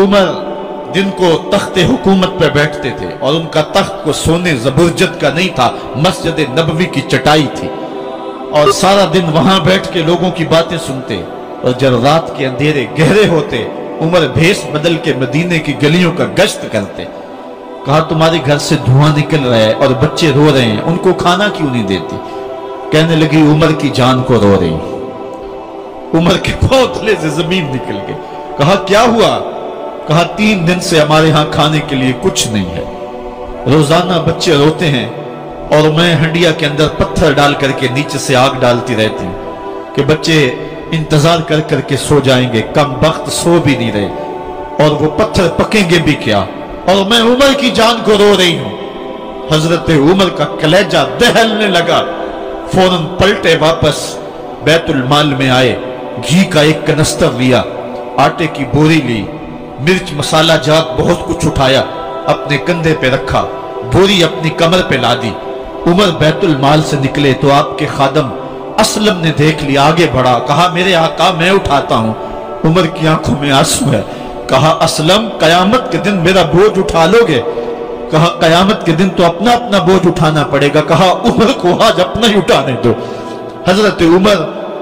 उमर दिन को तख्त हुकूमत पे बैठते थे और उनका तख्त को सोने जबरजद का नहीं था, मस्जिद नबवी की चटाई थी और सारा दिन वहां बैठ के लोगों की बातें सुनते। और जब रात के अंधेरे गहरे होते उमर भेष बदल के मदीने की गलियों का गश्त करते। कहा तुम्हारे घर से धुआं निकल रहा है और बच्चे रो रहे हैं, उनको खाना क्यों नहीं देती? कहने लगी उमर की जान को रो रही। उमर के पांव तले से जमीन निकल गई। कहा क्या हुआ? कहा 3 दिन से हमारे यहां खाने के लिए कुछ नहीं है। रोजाना बच्चे रोते हैं और मैं हंडिया के अंदर पत्थर डाल करके नीचे से आग डालती रहती हूं कि बच्चे इंतजार कर करके सो जाएंगे। कम वक्त सो भी नहीं रहे और वो पत्थर पकेंगे भी क्या, और मैं उमर की जान को रो रही हूं। हजरत उमर का कलेजा दहलने लगा। फौरन पलटे, वापस बैतुल माल में आए, घी का एक कनस्तर लिया, आटे की बोरी ली, मिर्च मसाला जात बहुत कुछ उठाया, अपने कंधे पे रखा, बोरी अपनी कमर पे ला दी। उमर बैतुल माल से निकले तो आपके खादम असलम ने देख लिया, आगे बढ़ा, कहा मेरे आका मैं उठाता हूं। उमर की आंखों में आंसू है। कहा असलम कयामत के दिन मेरा बोझ उठा लोगे? कहा कयामत के दिन तो अपना अपना बोझ उठाना पड़ेगा। कहा उमर को आज अपना ही उठाने दो। हजरत उमर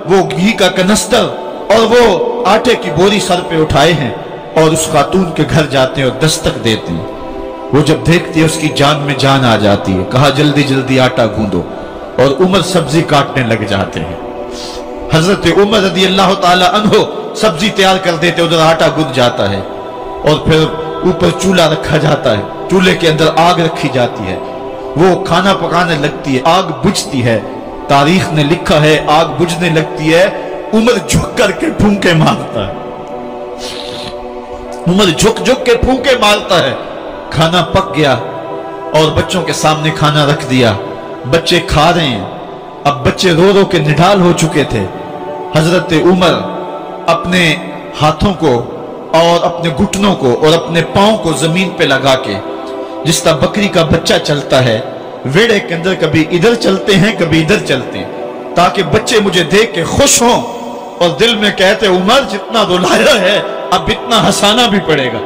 वो घी का कनस्तर और वो आटे की बोरी सर पे उठाए हैं और उस खातून के घर जाते हैं और दस्तक देते हैं। वो जब देखती है उसकी जान में जान आ जाती है। कहा जल्दी जल्दी आटा गूंदो, और उमर सब्जी काटने लग जाते हैं। हजरत उमर रज़ी अल्लाह ताला अन्हो सब्जी तैयार कर देते, उधर आटा गुंद जाता है और फिर ऊपर चूल्हा रखा जाता है, चूल्हे के अंदर आग रखी जाती है, वो खाना पकाने लगती है, आग बुझती है। तारीख ने लिखा है आग बुझने लगती है, उमर झुक करके फूंके मारता है। उमर झुक झुक के फूंके मारता है। खाना पक गया और बच्चों के सामने खाना रख दिया, बच्चे खा रहे हैं। अब बच्चे रो रो के निढाल हो चुके थे। हजरत उमर अपने हाथों को और अपने घुटनों को और अपने पांव को जमीन पे लगा के, जिस तरह बकरी का बच्चा चलता है वेड़े के अंदर, कभी इधर चलते हैं कभी इधर चलते हैं, ताकि बच्चे मुझे देख के खुश हों और दिल में कहते उमर जितना रुलाया है अब इतना हंसाना भी पड़ेगा।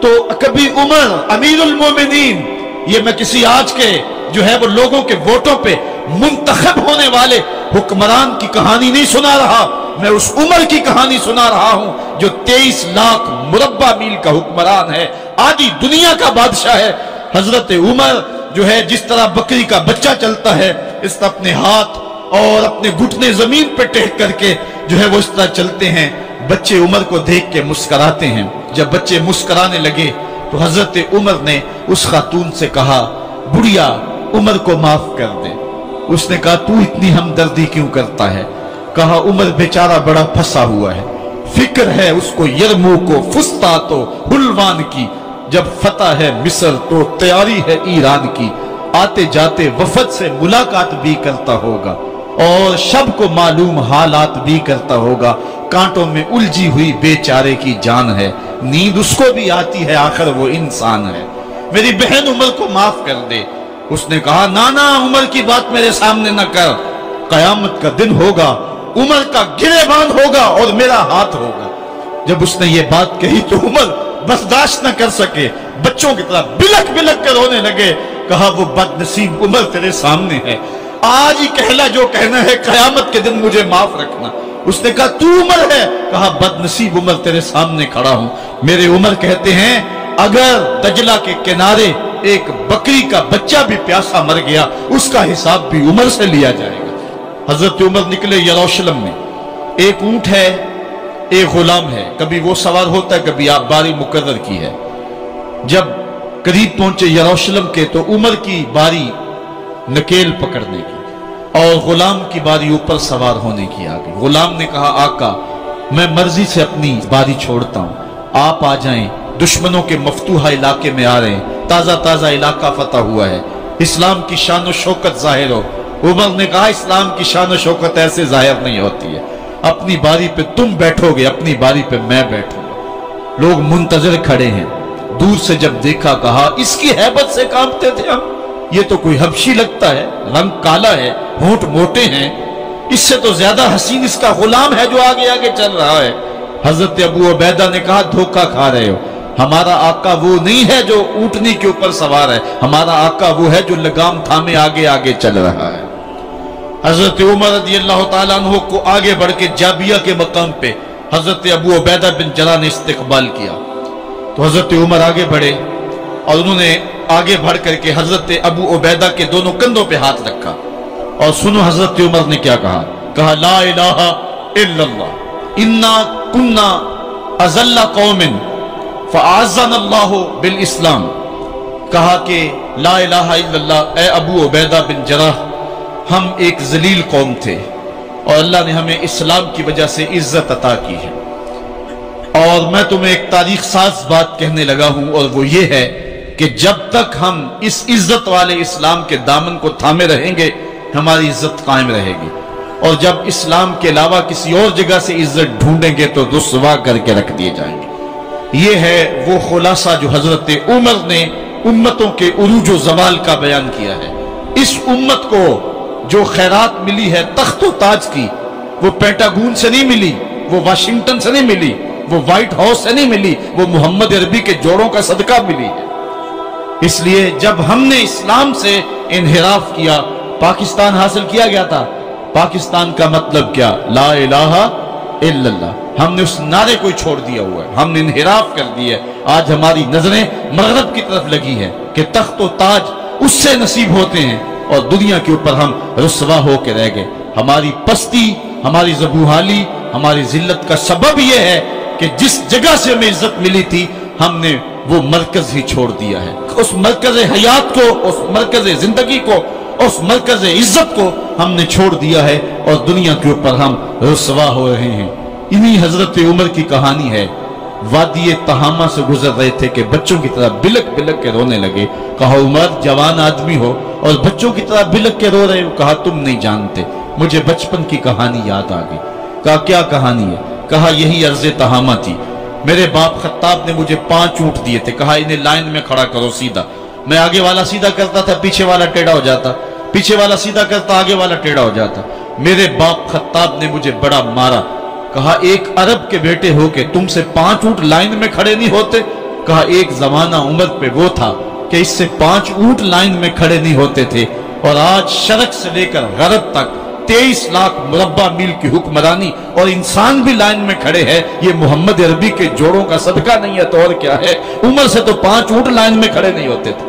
तो कभी उमर अमीरुल मोमिनीन, ये मैं किसी आज के जो है वो लोगों के वोटों पे मुंतखब होने वाले हुक्मरान की कहानी नहीं सुना रहा, मैं उस उमर की कहानी सुना रहा हूं जो 23 लाख मुरब्बा मील का हुक्मरान है, आधी दुनिया का बादशाह है। हजरत उमर जो है जिस तरह बकरी का बच्चा चलता है, इस तरह अपने हाथ और अपने घुटने जमीन पे टेक करके जो है वो इस तरह चलते हैं। बच्चे उमर को देख के मुस्कुराते हैं। जब बच्चे मुस्कुराने लगे तो हजरत उमर ने उस खातून से कहा बुढ़िया उमर को माफ कर दे। उसने कहा तू इतनी हमदर्दी क्यों करता है? कहा उमर बेचारा बड़ा फंसा हुआ है, फिक्र है उसको यरमूक को, फुस्तात हुलवान की, जब फतह है मिस्र तो तैयारी है ईरान की, आते जाते वफद से मुलाकात भी करता होगा और शब को मालूम हालात भी करता होगा। कांटों में उलझी हुई बेचारे की जान है, नींद उसको भी आती है, आखिर वो इंसान है। मेरी बहन उमर को माफ कर दे। उसने कहा नाना उमर की बात मेरे सामने न कर, कयामत का दिन होगा, उमर का गिरेबान होगा और मेरा हाथ होगा। जब उसने ये बात कही तो उमर बर्दाश्त न कर सके, बच्चों की तरह बिलक बिलक कर रोने लगे। कहा वो बदनसीब उमर तेरे सामने है, आज ही कहला जो कहना है, कयामत के दिन मुझे माफ रखना। उसने कहा तू उमर है? कहा बदनसीब उमर तेरे सामने खड़ा हूं। मेरे उमर कहते हैं अगर दजला के किनारे एक बकरी का बच्चा भी प्यासा मर गया उसका हिसाब भी उमर से लिया जाएगा। हजरत उमर निकले यरूशलेम में, एक ऊंट है एक गुलाम है, कभी वो सवार होता है कभी आप बारी मुकर्रर की है। जब करीब पहुंचे यरूशलेम के तो उमर की बारी नकेल पकड़ने की और गुलाम की बारी ऊपर सवार होने की आ गई। गुलाम ने कहा आका मैं मर्जी से अपनी बारी छोड़ता हूं, आप आ जाएं, दुश्मनों के मफतूहा इलाके में आ रहे हैं, ताजा ताजा इलाका फतह हुआ है, इस्लाम की शान और शौकत जाहिर हो। उमर ने कहा इस्लाम की शान और शौकत ऐसे जाहिर नहीं होती है, अपनी बारी पे तुम बैठोगे, अपनी बारी पे मैं बैठूंगा। लोग मुंतजर खड़े हैं, दूर से जब देखा कहा इसकी हैबत से कांपते थे हम, ये तो कोई हबशी लगता है, रंग काला है, होंठ मोटे हैं, इससे तो ज्यादा हसीन इसका गुलाम है जो आगे आगे चल रहा है। हजरत अबू उबैदा ने कहा धोखा खा रहे हो। हमारा आका वो नहीं है जो ऊंटनी के ऊपर सवार है, हमारा आका वो है जो लगाम थामे आगे आगे चल रहा है। हजरत उमर रज़ियल्लाहु ताला अन्हु को आगे बढ़ के जाबिया के मकाम पे हजरत अबू उबैदा बिन जराह ने इस्तिकबाल किया। तो हजरत उमर आगे बढ़े और उन्होंने आगे बढ़ करके हजरत अबू उबैदा के दोनों कंधों पे हाथ रखा। और सुनो हजरत उमर ने क्या कहा, ला इलाहा इल्लल्लाह इन्ना कुन्ना अज़ल्ला कौमिन फ़अअज़्ज़नल्लाहु बिल इस्लाम। कहा कि ला इलाहा इल्लल्लाह, ए अबू उबैदा बिन जराह, हम एक जलील कौम थे और अल्लाह ने हमें इस्लाम की वजह से इज्जत अता की है। और मैं तुम्हें एक तारीख साज बात कहने लगा हूं, और वो ये है कि जब तक हम इस इज्जत वाले इस्लाम के दामन को थामे रहेंगे हमारी इज्जत कायम रहेगी, और जब इस्लाम के अलावा किसी और जगह से इज्जत ढूंढेंगे तो रुस्वा करके रख दिए जाएंगे। ये है वो खुलासा जो हजरत उमर ने उम्मतों के उरूज व ज़वाल का बयान किया है। इस उम्मत को जो खैरात मिली है तख्त व ताज की, वो पेंटागून से नहीं मिली, वो वाशिंगटन से नहीं मिली, वो व्हाइट हाउस से नहीं मिली, वो मोहम्मद अरबी के जोड़ों का सदका मिली है। इसलिए जब हमने इस्लाम से इन्हिराफ किया, पाकिस्तान हासिल किया गया था। पाकिस्तान का मतलब क्या, ला इलाहा इल्लल्लाह। हमने उस नारे को छोड़ दिया हुआ है, हमने इन्हिराफ कर दिया है। आज हमारी नजरें मगरब की तरफ लगी है कि तख्त व ताज उससे नसीब होते हैं, और दुनिया के ऊपर हम रुस्वा होकर रह गए। हमारी पस्ती, हमारी ज़बूहाली, हमारी जिल्लत का सबब यह है कि जिस जगह से हमें इज्जत मिली थी हमने वो मरकज ही छोड़ दिया है। उस मरकज हयात को, उस मरकज जिंदगी को, उस मरकज इज्जत को हमने छोड़ दिया है, और दुनिया के ऊपर हम रुस्वा हो रहे हैं। इन्हीं हजरत उमर की कहानी है। वादी तहामा से गुजर रहे थे कि बच्चों की तरह बिलक बिलक के रोने लगे। कहा उमर जवान आदमी हो और बच्चों की तरह बिलक के रो रहे हो। कहा तुम नहीं जानते, मुझे बचपन की कहानी याद आ गई। कहा क्या कहानी है? कहा यही अर्ज़ तहामा थी। मेरे बाप खत्ताब ने मुझे 5 ऊंट दिए थे। कहा इन्हें लाइन में खड़ा करो सीधा। मैं आगे वाला सीधा करता था, पीछे वाला टेढ़ा हो जाता, पीछे वाला सीधा करता, आगे वाला टेढ़ा हो जाता। मेरे बाप खत्ताब ने मुझे बड़ा मारा। कहा एक अरब के बेटे हो के तुमसे 5 ऊंट लाइन में खड़े नहीं होते? कहा एक जमाना उमर पे वो था कि इससे 5 ऊंट लाइन में खड़े नहीं होते थे, और आज शरक से लेकर गरब तक 23 लाख मुरब्बा मील की हुक्मरानी और इंसान भी लाइन में खड़े हैं। ये मोहम्मद अरबी के जोड़ों का सदका नहीं है तो और क्या है? उमर से तो 5 ऊंट लाइन में खड़े नहीं होते थे।